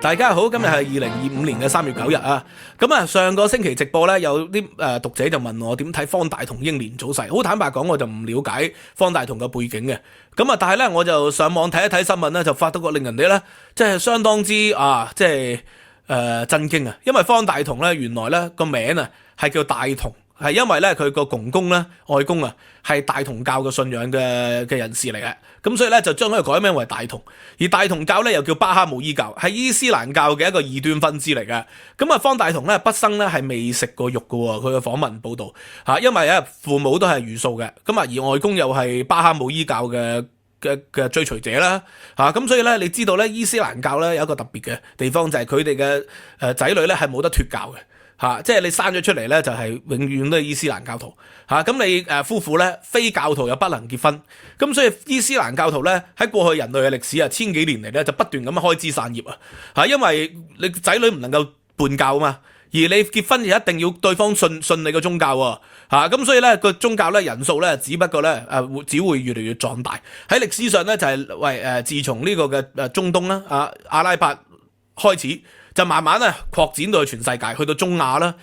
大家好，今日係2025年3月9日啊。咁啊，上個星期直播呢，有啲讀者就問我點睇方大同英年早逝。好坦白講，我就唔了解方大同嘅背景嘅。咁啊，但係呢，我就上網睇一睇新聞呢，就發到個令人哋呢，即係相當之震驚啊。因為方大同呢，原來呢個名啊係叫大同。係因為咧佢個公公咧外公啊係大同教嘅信仰嘅人士嚟嘅，咁所以咧就將佢改名為大同。而大同教咧又叫巴哈姆伊教，係伊斯蘭教嘅一個異端分支嚟嘅。咁啊，方大同咧畢生咧係未食過肉㗎喎，佢嘅訪問報導嚇，因為咧父母都係茹素嘅，咁啊而外公又係巴哈姆伊教嘅追隨者啦嚇，咁所以咧你知道咧伊斯蘭教咧有一個特別嘅地方就係佢哋嘅仔女咧係冇得脫教嘅。即係你生咗出嚟咧，就係永遠都係伊斯蘭教徒咁你夫婦咧非教徒又不能結婚，咁所以伊斯蘭教徒咧喺過去人類嘅歷史啊，千幾年嚟咧就不斷咁開枝散葉因為你仔女唔能夠叛教啊嘛，而你結婚就一定要對方信你個宗教咁所以咧個宗教咧人數咧只不過咧只會越嚟越壯大。喺歷史上咧就係自從呢個嘅中東啦阿拉伯開始。就慢慢咧擴展到去全世界，去到中亞啦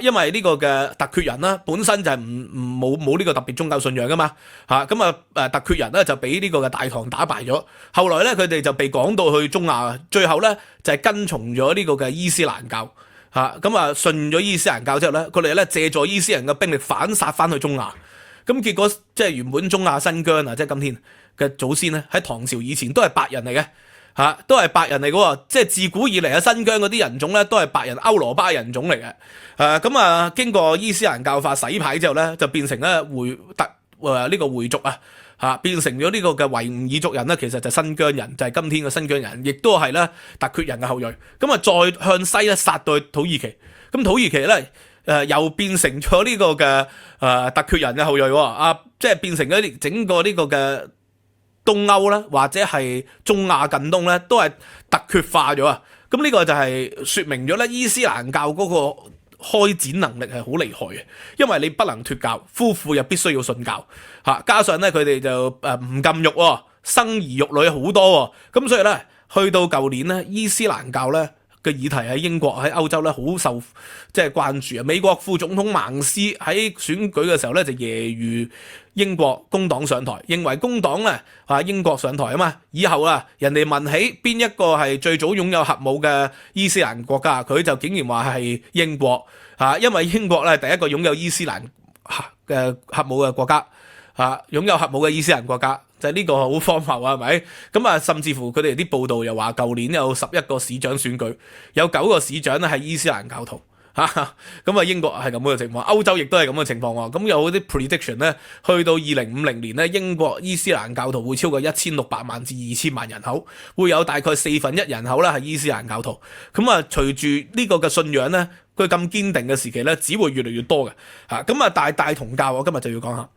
因為呢個嘅突厥人啦，本身就係冇呢個特別宗教信仰噶嘛咁突厥人咧就俾呢個嘅大唐打敗咗，後來咧佢哋就被趕到去中亞，最後咧就係跟從咗呢個嘅伊斯蘭教信咗伊斯蘭教之後咧，佢哋咧借助伊斯蘭嘅兵力反殺翻去中亞，咁結果即係原本中亞新疆即係今天嘅祖先咧喺唐朝以前都係白人嚟嘅。都係白人嚟嘅喎，即係自古以嚟喺新疆嗰啲人種咧都係白人歐羅巴人種嚟嘅。經過伊斯蘭教法洗牌之後咧，就變成咧呢個回族變成咗呢個嘅維吾爾族人咧，其實就新疆人，就係今天嘅新疆人，亦都係咧突厥人嘅後裔。再向西咧殺到土耳其，咁土耳其咧又變成咗呢個嘅突厥人嘅後裔即係變成咗整個呢個嘅東歐啦，或者係中亞近東咧，都係突厥化咗咁呢個就係說明咗咧，伊斯蘭教嗰個開展能力係好厲害嘅，因為你不能脫教，夫婦又必須要信教加上咧佢哋就唔禁欲生兒育女好多咁所以咧去到舊年咧，伊斯蘭教咧嘅議題喺英國喺歐洲咧好受即係關注美國副總統孟斯喺選舉嘅時候咧就揶揄英國工黨上台，認為工黨咧英國上台啊嘛，以後人哋問起邊一個係最早擁有核武嘅伊斯蘭國家，佢就竟然話係英國因為英國咧第一個擁有伊斯蘭嘅核武嘅國家擁有核武嘅伊斯蘭國家。就係呢個好荒謬係咪？咁甚至乎佢哋啲報道又話，舊年有11個市長選舉，有9個市長咧係伊斯蘭教徒英國係咁嘅情況，歐洲亦都係咁嘅情況咁有啲 prediction 咧，去到2050年咧，英國伊斯蘭教徒會超過1600萬至2000萬人口，會有大概1/4人口咧係伊斯蘭教徒。隨住呢個嘅信仰咧，佢咁堅定嘅時期咧，只會越嚟越多嘅但係大同教我今日就要講下。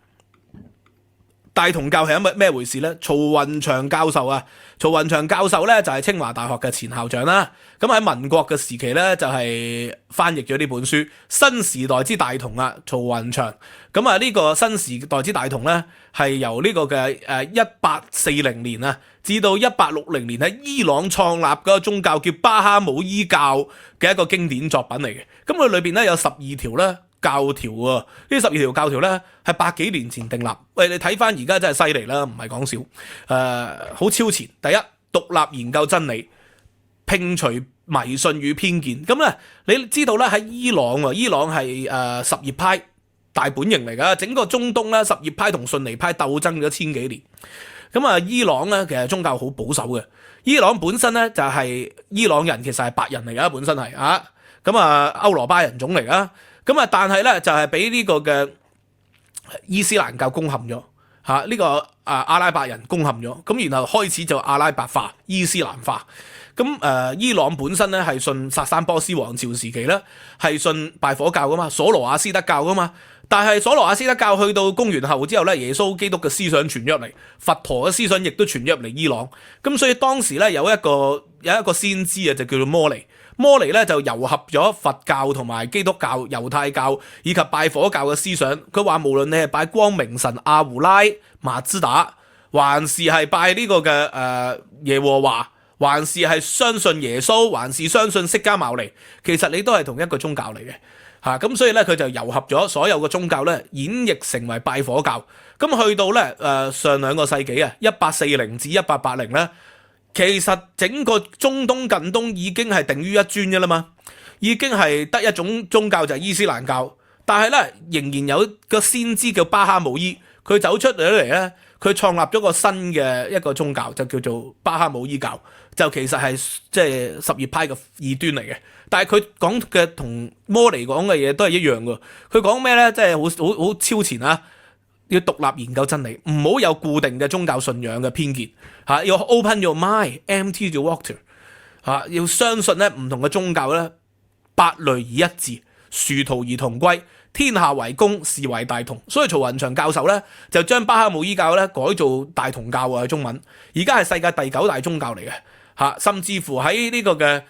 大同教係咩回事呢？曹雲祥教授曹雲祥教授咧就係清華大學嘅前校長啦。咁喺民國嘅時期咧就係翻譯咗呢本書《新時代之大同》曹雲祥。呢個新時代之大同咧係由呢個嘅1840年至到1860年喺伊朗創立嘅宗教叫巴哈姆伊教嘅一個經典作品嚟嘅。咁佢裏邊咧有12條咧。教條呢12條教條咧係100幾年前訂立。喂，你睇翻而家真係犀利啦，唔係講笑。好超前。第一，獨立研究真理，摒除迷信與偏見。咁咧，你知道咧喺伊朗，伊朗係什葉派大本營嚟噶。整個中東咧，什葉派同遜尼派鬥爭咗千幾年。伊朗咧其實宗教好保守嘅。伊朗本身咧就係伊朗人，其實係白人嚟噶，本身係歐羅巴人種嚟噶。但係咧就係俾呢個嘅伊斯蘭教攻陷咗呢個阿拉伯人攻陷咗，咁然後開始就阿拉伯化、伊斯蘭化。伊朗本身咧係信薩珊波斯王朝時期咧係信拜火教噶嘛，索羅亞斯德教噶嘛。但係索羅亞斯德教去到公元後之後咧，耶穌基督嘅思想傳咗入嚟，佛陀嘅思想亦都傳咗入嚟伊朗。咁所以當時咧有一個先知就叫做摩尼。摩尼咧就糅合咗佛教同埋基督教、猶太教以及拜火教嘅思想。佢話無論你係拜光明神阿胡拉、馬茲達，還是係拜呢個嘅耶和華，還是係相信耶穌，還是相信釋迦牟尼，其實你都係同一個宗教嚟嘅。咁所以咧佢就糅合咗所有嘅宗教咧，演繹成為拜火教。咁去到咧上2個世紀啊，1840至1880咧，其實整個中東近東已經係定於一尊嘅啦嘛，已經係得一種宗教就係伊斯蘭教。但係咧仍然有個先知叫巴哈姆伊，佢走出嚟咧，佢創立咗個新嘅一個宗教，就叫做巴哈姆伊教，就其實係即係什葉派嘅異端嚟嘅。但係佢講嘅同摩尼講嘅嘢都係一樣嘅。佢講咩咧？即係好超前啊！要獨立研究真理，唔好有固定嘅宗教信仰嘅偏見嚇，要 open your mind，empty the water 嚇，要相信咧唔同嘅宗教咧，百類而一致，殊途而同歸，天下為公，是為大同。所以曹雲祥教授咧就將巴哈姆伊教咧改做大同教啊，中文而家係世界第9大宗教嚟嘅嚇，甚至乎喺呢個嘅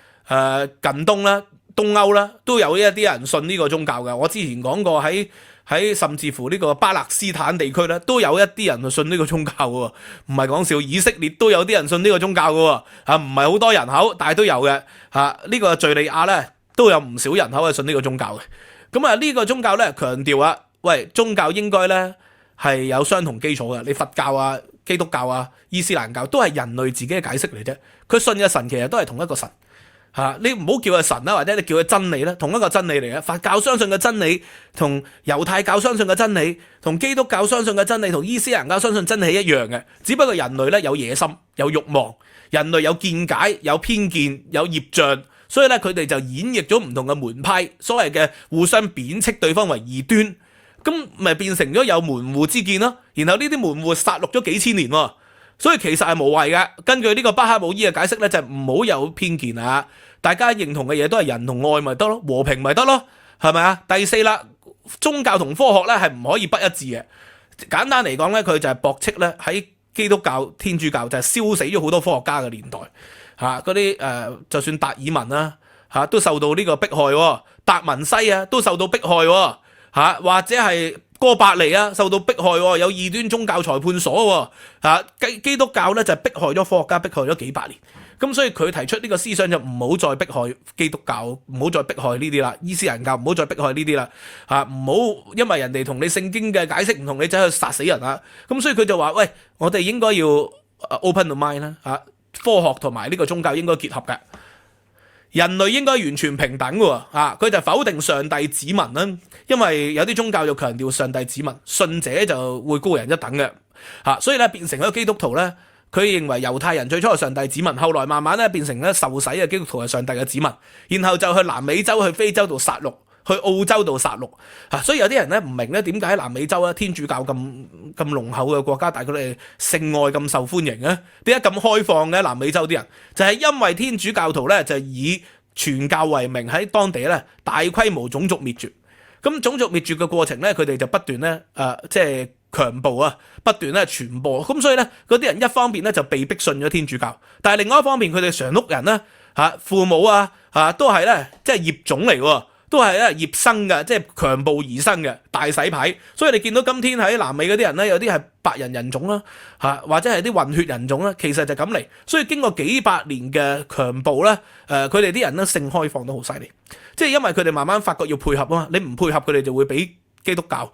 近東啦、東歐啦，都有一啲人信呢個宗教嘅。我之前講過喺甚至乎呢個巴勒斯坦地區咧，都有一啲人信呢個宗教嘅喎，唔係講笑。以色列都有啲人信呢個宗教嘅喎，唔係好多人口，但係都有嘅嚇。呢個敘利亞咧都有唔少人口係信呢個宗教嘅。咁呢個宗教咧強調啊，喂，宗教應該咧係有相同基礎嘅。你佛教啊、基督教啊、伊斯蘭教都係人類自己嘅解釋嚟啫。佢信嘅神其實都係同一個神。你唔好叫佢神啦，或者你叫佢真理啦，同一個真理嚟嘅。佛教相信嘅真理，同猶太教相信嘅真理，同基督教相信嘅真理，同伊斯蘭教相信真理係一樣嘅。只不過人類咧有野心、有慾望，人類有見解、有偏見、有業障，所以咧佢哋就演繹咗唔同嘅門派，所謂嘅互相貶斥對方為異端，咁咪變成咗有門戶之見咯。然後呢啲門戶殺戮咗幾千年喎，所以其實係無謂嘅。根據呢個巴哈姆伊嘅解釋咧，就係唔好有偏見啊！大家認同嘅嘢都係仁同愛咪得咯，和平咪得咯，係咪啊？第四啦，宗教同科學咧係唔可以不一致嘅。簡單嚟講咧，佢就係駁斥咧喺基督教、天主教就係燒死咗好多科學家嘅年代嚇，嗰啲就算達爾文啦嚇都受到呢個迫害喎，達文西啊都受到迫害喎嚇，或者係哥白尼啊受到迫害喎，有異端宗教裁判所喎嚇。基督教咧就係迫害咗科學家，迫害咗幾百年。咁所以佢提出呢個思想就唔好再迫害基督教，唔好再迫害呢啲啦，伊斯蘭教唔好再迫害呢啲啦，唔好因為人哋同你聖經嘅解釋唔同，你走去殺死人啊！咁所以佢就話：喂，我哋應該要 open the mind 啦，科學同埋呢個宗教應該結合嘅，人類應該完全平等嘅喎，佢就否定上帝子民啦，因為有啲宗教就強調上帝子民，信者就會高人一等嘅，所以咧變成咗基督徒咧。佢認為猶太人最初係上帝子民，後來慢慢咧變成咧受洗嘅基督徒係上帝嘅子民，然後就去南美洲、去非洲度殺戮，去澳洲度殺戮。所以有啲人咧唔明咧點解喺南美洲天主教咁濃厚嘅國家，但係佢哋性愛咁受歡迎咧？點解咁開放嘅南美洲啲人？就係因為天主教徒咧就以傳教為名喺當地咧大規模種族滅絕。咁種族滅絕嘅過程咧，佢哋就不斷咧即係強暴啊，不斷咧傳播，咁所以咧嗰啲人一方面咧就被逼信咗天主教，但係另外一方面佢哋常屋人咧父母都係咧即係孽種嚟喎，都係咧孽生嘅，即係強暴而生嘅大洗牌。所以你見到今天喺南美嗰啲人咧，有啲係白人種啦或者係啲混血人種啦，其實就咁嚟。所以經過幾百年嘅強暴咧，佢哋啲人咧性開放都好犀利，即係因為佢哋慢慢發覺要配合啊嘛，你唔配合佢哋就會俾基督教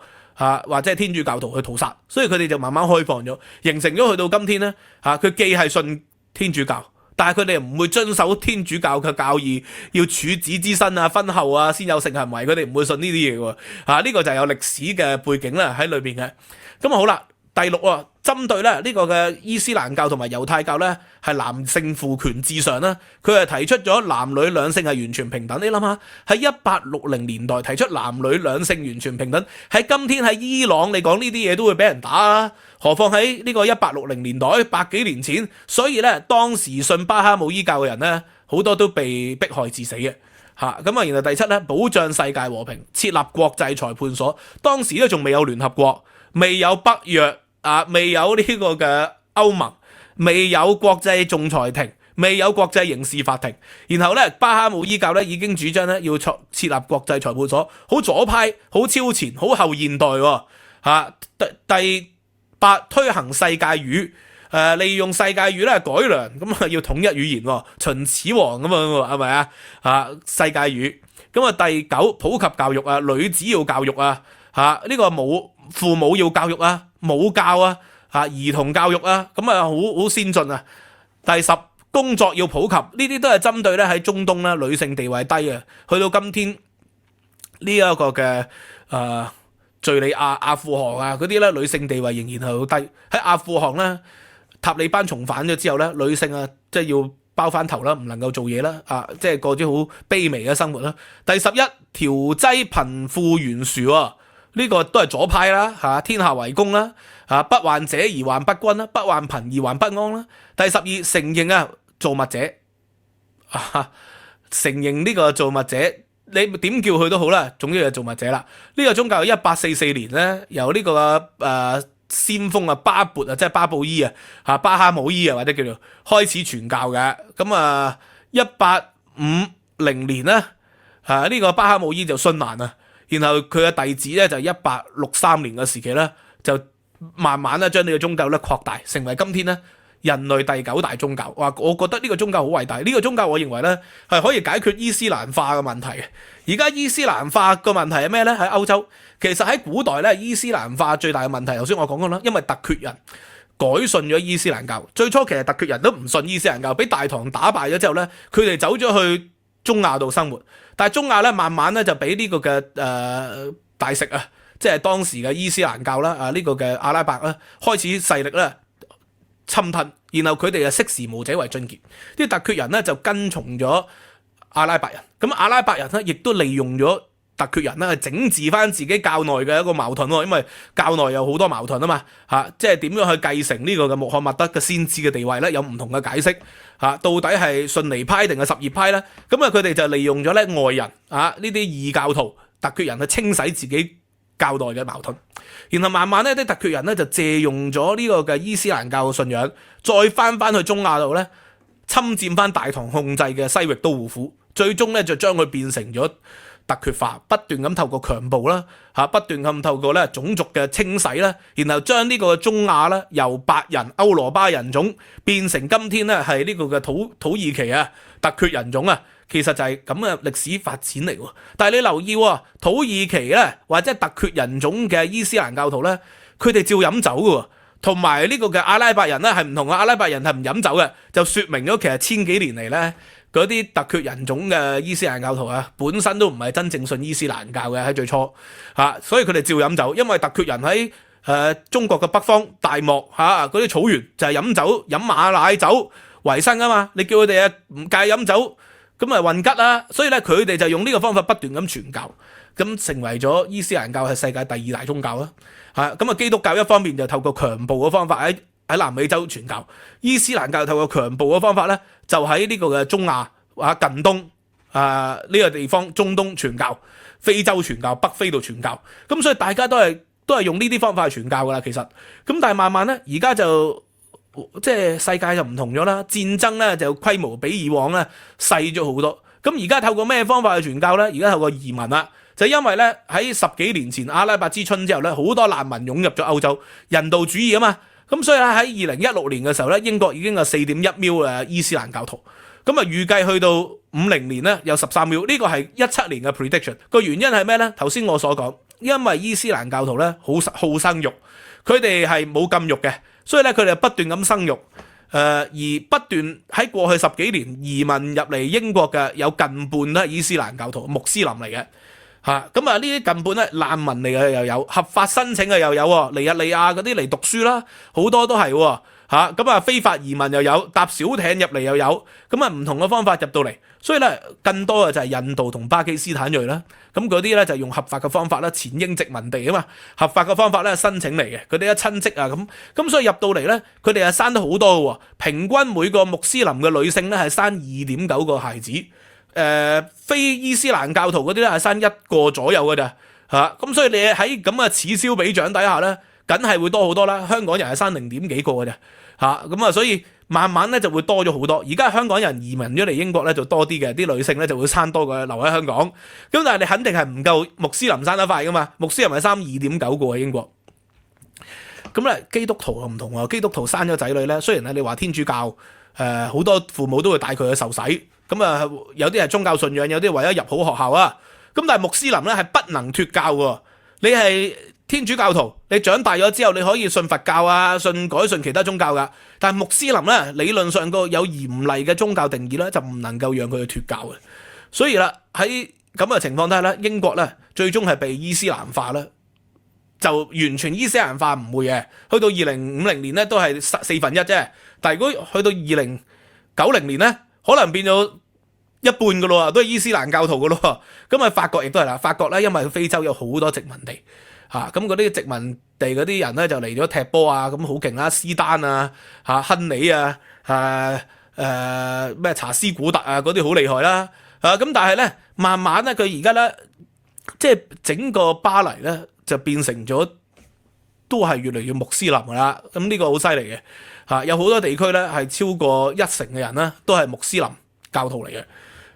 或者係天主教徒去屠殺，所以佢哋就慢慢開放咗，形成咗去到今天咧佢既係信天主教，但係佢哋唔會遵守天主教嘅教義，要處子之身婚後先有性行為，佢哋唔會信呢啲嘢喎。呢個就係有歷史嘅背景啦喺裏邊嘅。咁好啦，第六針對咧呢個嘅伊斯蘭教同埋猶太教咧係男性父權至上啦，佢係提出咗男女兩性係完全平等。你諗下喺1860年代提出男女兩性完全平等，喺今天喺伊朗你講呢啲嘢都會俾人打啊，何況喺呢個1860年代百幾年前。所以咧當時信巴哈姆伊教嘅人咧好多都被迫害致死嘅咁然後第七咧保障世界和平，設立國際裁判所。當時都仲未有聯合國，未有北約未有呢個嘅歐盟，未有國際仲裁庭，未有國際刑事法庭。然後咧巴哈姆伊教咧已經主張咧要設立國際裁判所，好左派，好超前，好後現代第八推行世界語利用世界語咧改良，咁啊要統一語言喎，秦始皇咁啊，係咪世界語。咁啊第九，普及教育啊，女子要教育啊，呢個父母要教育啊，母教啊，兒童教育啊，咁啊好先進啊。第十，工作要普及，呢啲都係針對咧喺中東咧女性地位低啊，去到今天呢一個嘅敘利亞、阿富汗嗰啲咧女性地位仍然係好低。喺阿富汗咧，塔利班重返咗之後咧，女性即係要包翻頭啦，唔能夠做嘢啦，即係過啲好卑微嘅生活啦。第11，調劑貧富懸殊啊，呢個都係左派啦，天下為公啦，不患者而患不均啦，不患貧而患不安啦。第12，承認造物者，承認呢個造物者，你點叫佢都好啦，總之係造物者啦。呢個宗教1844年咧，由呢個先鋒巴勃即係巴布伊巴哈姆伊或者叫做開始傳教嘅。咁1850年咧，呢個巴哈姆伊就殉難啊。然後佢嘅弟子咧就1863年嘅時期咧，就慢慢咧將呢個宗教咧擴大，成為今天咧人類第9大宗教。我覺得呢個宗教好偉大，呢個宗教我認為咧係可以解決伊斯蘭化嘅問題嘅。而家伊斯蘭化個問題係咩咧？喺歐洲，其實喺古代咧，伊斯蘭化最大嘅問題，頭先我講過啦，因為突厥人改信咗伊斯蘭教。最初其實突厥人都唔信伊斯蘭教，俾大唐打敗咗之後咧，佢哋走咗去中亞度生活。但係中亞咧，慢慢咧就俾呢個嘅大食即係當時嘅伊斯蘭教啦，呢個嘅阿拉伯啦，開始勢力咧侵吞，然後佢哋就識時務者為俊傑，啲突厥人咧就跟從咗阿拉伯人，咁阿拉伯人咧亦都利用咗突厥人咧去整治翻自己教內嘅一個矛盾喎，因為教內有好多矛盾啊嘛，即係點樣去繼承呢個嘅穆罕默德嘅先知嘅地位咧，有唔同嘅解釋，到底係遜尼派定係什葉派咧？咁佢哋就利用咗咧外人呢啲異教徒突厥人去清洗自己教內嘅矛盾，然後慢慢咧啲突厥人咧就借用咗呢個嘅伊斯蘭教嘅信仰，再翻去中亞度咧侵佔翻大唐控制嘅西域都護府，最終咧就將佢變成咗突厥化，不斷咁透過強暴啦，不斷咁透過咧種族嘅清洗啦，然後將呢個中亞咧由白人歐羅巴人種變成今天咧係呢個嘅土耳其突厥人種其實就係咁嘅歷史發展嚟喎。但係你留意土耳其咧或者突厥人種嘅伊斯蘭教徒咧，佢哋照飲酒嘅喎，同埋呢個嘅阿拉伯人咧係唔同嘅，阿拉伯人係唔飲酒嘅，就說明咗其實千幾年嚟咧嗰啲突厥人種嘅伊斯蘭教徒本身都唔係真正信伊斯蘭教嘅喺最初所以佢哋照飲酒，因為突厥人喺中國嘅北方大漠嗰啲草原就係飲酒飲馬奶酒為生啊嘛，你叫佢哋唔戒飲酒咁咪混吉啦，所以咧佢哋就用呢個方法不斷咁傳教，咁成為咗伊斯蘭教係世界第2大宗教啦。咁基督教一方面就透過強暴嘅方法喺南美洲傳教，伊斯蘭教透過強暴嘅方法咧就喺呢個嘅中亞近東呢個地方中東傳教，非洲傳教，北非度傳教，咁所以大家都係用呢啲方法去傳教噶啦，其實咁但係慢慢咧而家就即係世界就唔同咗啦，戰爭咧就規模比以往咧細咗好多。咁而家透過咩方法去傳教咧？而家透過移民啦，就因為咧喺10幾年前阿拉伯之春之後咧，好多難民湧入咗歐洲，人道主義啊嘛。咁所以喺2016年嘅時候咧，英國已經有4.1 million 伊斯蘭教徒。咁預計去到50年咧有13 million，呢個係17年嘅 prediction。個原因係咩咧？頭先我所講，因為伊斯蘭教徒咧好生育，佢哋係冇禁欲嘅。所以咧，佢哋不斷咁生育，而不斷喺過去10幾年移民入嚟英國嘅有近半都係伊斯蘭教徒、穆斯林嚟嘅，咁呢啲近半咧難民嚟嘅又有，合法申請嘅又有，尼日利亞嗰啲嚟讀書啦，好多都係咁非法移民又有，搭小艇入嚟又有，咁唔同嘅方法入到嚟，所以咧更多嘅就係印度同巴基斯坦裔啦，咁嗰啲咧就用合法嘅方法啦，前英殖民地啊嘛，合法嘅方法咧申請嚟嘅，佢哋嘅親戚咁所以入到嚟咧，佢哋係生得好多嘅，平均每個穆斯林嘅女性咧係生2.9個孩子，非伊斯蘭教徒嗰啲咧係生1個左右嘅咋，咁所以你喺咁嘅此消彼長底下咧，梗係會多好多啦。香港人係生0點幾個嘅咋，所以慢慢咧就會多咗好多。而家香港人移民咗嚟英國咧就多啲嘅，啲女性咧就會生多過留喺香港。咁但係你肯定係唔夠穆斯林生得快噶嘛，穆斯林係生2.9個喺英國。咁咧基督徒又唔同喎，基督徒生咗仔女咧，雖然咧你話天主教好多父母都會帶佢去受洗，咁啊有啲係宗教信仰，有啲為咗入好學校啊。咁但係穆斯林咧係不能脫教喎，你係天主教徒，你長大咗之後你可以信佛教啊，改信其他宗教噶。但係穆斯林咧理論上個有嚴厲嘅宗教定義咧，就唔能夠讓佢去脫教嘅。所以啦喺咁嘅情況底下咧，英國咧最終係被伊斯蘭化啦。就完全伊斯蘭化唔會嘅，去到2050年咧都係1/4啫。但係如果去到2090年咧，可能變咗一半噶咯，都係伊斯蘭教徒噶咯。咁啊法國亦都係啦，法國咧因為非洲有好多殖民地咁嗰啲殖民地嗰啲人咧就嚟咗踢波啊，咁好勁啦，斯丹啊亨利啊咩查斯古特啊嗰啲好厲害啦咁但係咧慢慢咧佢而家咧即係整個巴黎咧。就變成咗都係越嚟越穆斯林噶啦，咁呢個好犀利嘅有好多地區咧係超過1成嘅人咧都係穆斯林教徒嚟嘅。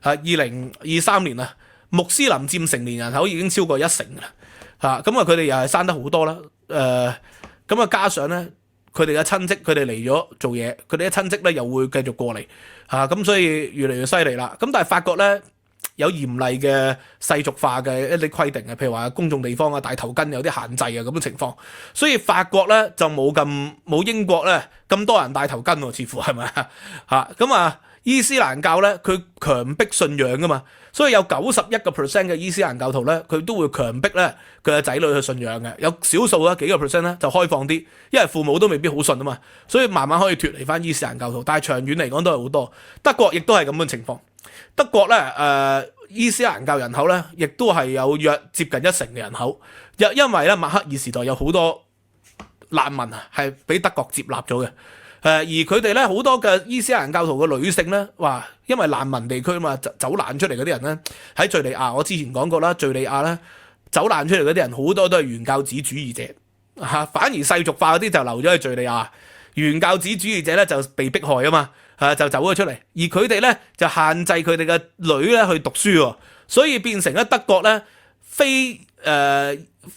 2023年啊，穆斯林佔成年人口已經超過1成啦咁啊佢哋又係生得好多啦，咁啊加上咧佢哋嘅親戚佢哋嚟咗做嘢，佢哋嘅親戚咧又會繼續過嚟咁所以越嚟越犀利啦。咁但係法國咧。有嚴厲嘅世俗化嘅一啲規定嘅，譬如話公眾地方啊、戴頭巾有啲限制啊咁嘅情況，所以法國咧就冇英國咧咁多人戴頭巾喎，似乎係咪咁伊斯蘭教咧佢強迫信仰噶嘛，所以有91%嘅伊斯蘭教徒咧佢都會強迫咧佢嘅仔女去信仰嘅，有少數啊幾個 percent 咧就開放啲，因為父母都未必好信啊嘛，所以慢慢可以脫離翻伊斯蘭教徒，但係長遠嚟講都係好多。德國亦都係咁嘅情況。德國咧伊斯蘭教人口咧，亦都係有約接近1成嘅人口，因為咧默克爾時代有好多難民啊，係俾德國接納咗嘅。而佢哋咧好多嘅伊斯蘭教徒嘅女性咧，話因為難民地區啊嘛，走難出嚟嗰啲人咧喺敍利亞，我之前講過啦，敍利亞咧走難出嚟嗰啲人好多都係原教旨主義者反而世俗化嗰啲就留咗去敍利亞，原教旨主義者咧就被迫害啊嘛。就走咗出嚟，而佢哋咧就限制佢哋嘅女咧去讀書，所以變成咧德國咧即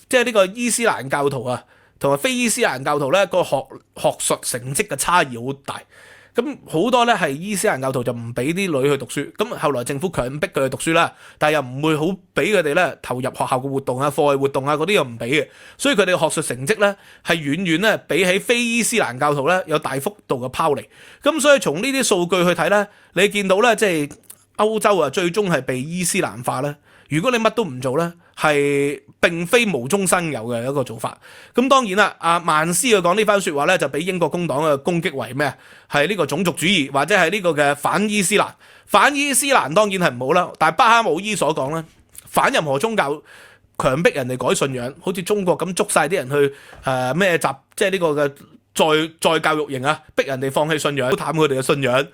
係呢個伊斯蘭教徒啊，同埋非伊斯蘭教徒咧個學術成績嘅差異好大。咁好多咧係伊斯蘭教徒就唔俾啲女去讀書，咁後來政府強迫佢去讀書啦，但係又唔會好俾佢哋咧投入學校嘅活動啊、課外活動啊嗰啲又唔俾嘅，所以佢哋嘅學術成績咧係遠遠咧比起非伊斯蘭教徒咧有大幅度嘅拋離。咁所以從呢啲數據去睇咧，你見到咧即係歐洲啊最終係被伊斯蘭化咧。如果你乜都唔做咧，係並非無中生有嘅一個做法。咁當然啦，阿曼斯佢講呢番說話咧，就俾英國工黨嘅攻擊為咩？係呢個種族主義或者係呢個嘅反伊斯蘭。反伊斯蘭當然係唔好啦，但係巴哈姆伊所講咧，反任何宗教，強迫人哋改信仰，好似中國咁捉晒啲人去即係呢個嘅再教育營啊，逼人哋放棄信仰，探佢哋嘅信仰。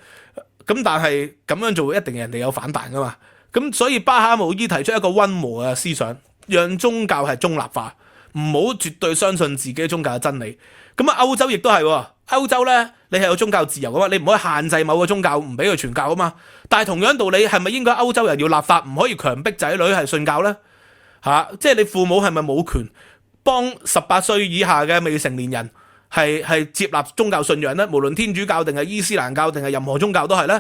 咁但係咁樣做一定人哋有反彈噶嘛。咁所以巴哈姆伊提出一個溫和嘅思想，讓宗教係中立化，唔好絕對相信自己宗教嘅真理。咁歐洲亦都係喎，歐洲咧你係有宗教自由噶嘛，你唔可以限制某個宗教唔俾佢傳教啊嘛。但係同樣道理，係咪應該歐洲人要立法唔可以強迫仔女係信教咧？即係你父母係咪冇權幫18歲以下嘅未成年人係接納宗教信仰咧？無論天主教定係伊斯蘭教定係任何宗教都係咧。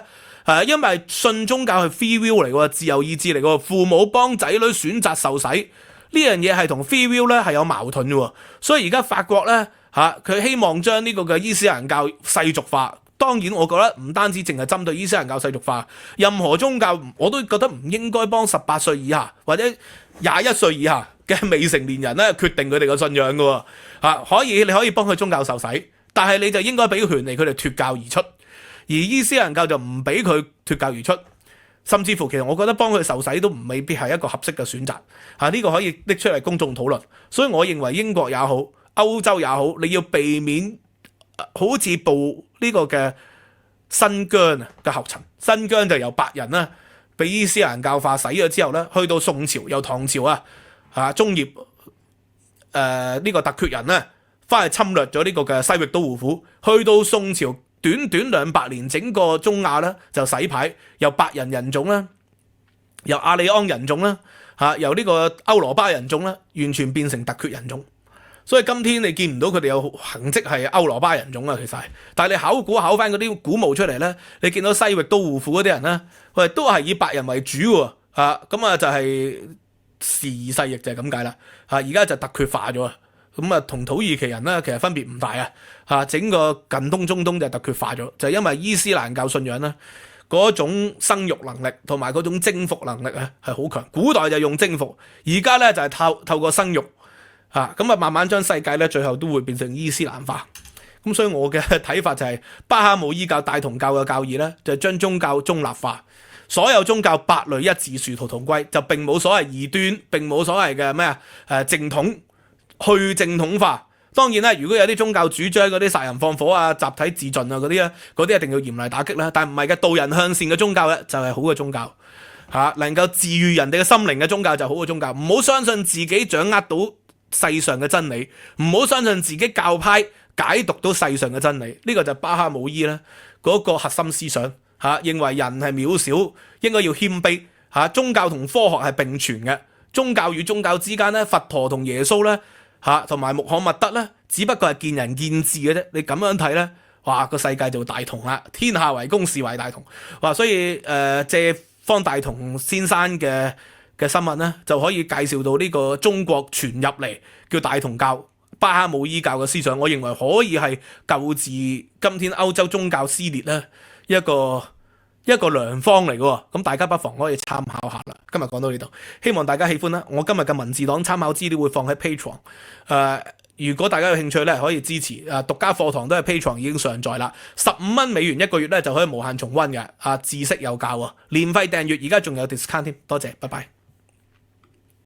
因為信宗教係 free will 嚟嘅，自由意志嚟嘅，父母幫仔女選擇受洗呢樣嘢係同 free will 咧係有矛盾嘅，所以而家法國咧佢希望將呢個嘅伊斯蘭教世俗化。當然我覺得唔單止淨係針對伊斯蘭教世俗化，任何宗教我都覺得唔應該幫18歲以下或者21歲以下嘅未成年人咧決定佢哋嘅信仰嘅你可以幫佢宗教受洗，但係你就應該俾權利佢哋脫教而出。而伊斯蘭教就唔俾佢脫教而出，甚至乎其實我覺得幫佢受洗都未必係一個合適嘅選擇。呢個可以拎出嚟公眾討論。所以我認為英國也好，歐洲也好，你要避免好似步呢個嘅新疆嘅後塵。新疆就由白人啦，被伊斯蘭教化洗咗之後咧，去到宋朝由唐朝中葉呢個突厥人咧，翻去侵略咗呢個嘅西域都護府，去到宋朝。短短200年，整個中亞咧就洗牌，由白人人種啦，由亞利安人種啦，由呢個歐羅巴人種啦，完全變成突厥人種。所以今天你見唔到佢哋有痕跡係歐羅巴人種啊，其實係。但係你考翻嗰啲古墓出嚟咧，你見到西域都護府嗰啲人咧，佢哋都係以白人為主喎。咁就係時移世易就係咁解啦。而家就突厥化咗啊。咁同土耳其人咧其實分別唔大啊。整個近東中東就突厥化咗，就係因為伊斯蘭教信仰咧嗰種生育能力同埋嗰種征服能力啊係好強。古代就用征服，而家咧就係透過生育。慢慢將世界咧，最後都會變成伊斯蘭化。咁所以我嘅睇法就係、巴哈姆伊教大同教嘅教義咧，就係將宗教中立化，所有宗教百類一致，殊途同歸，就並冇所謂異端，並冇所謂嘅咩正統，去正統化。當然啦，如果有啲宗教主張嗰啲殺人放火啊、集體自盡啊嗰啲咧，嗰啲一定要嚴厲打擊啦。但唔係嘅，導人向善嘅宗教咧，就係好嘅宗教。能夠治愈人哋嘅心靈嘅宗教就好嘅宗教。唔好相信自己掌握到世上嘅真理，唔好相信自己教派解讀到世上嘅真理，呢個就係巴哈姆伊咧嗰個核心思想認為人係渺小，應該要謙卑宗教同科學係並存嘅，宗教與宗教之間咧，佛陀同耶穌咧同埋穆罕默德咧，只不過係見仁見智嘅啫。你咁樣睇咧，哇個世界就大同啦，天下為公，事為大同。所以借方大同先生嘅新聞咧，就可以介紹到呢個中國傳入嚟叫大同教、巴哈姆伊教嘅思想，我認為可以係救治今天歐洲宗教撕裂咧一個良方嚟嘅。咁大家不妨可以參考下啦。今日講到呢度，希望大家喜歡啦。我今日嘅文字檔參考資料會放喺 Patreon。如果大家有興趣咧，可以支持獨家課堂都係 Patreon 已經上載啦，15美元一個月咧就可以無限重溫嘅知識有教年費訂閱而家仲有 discount 添。多謝，拜拜。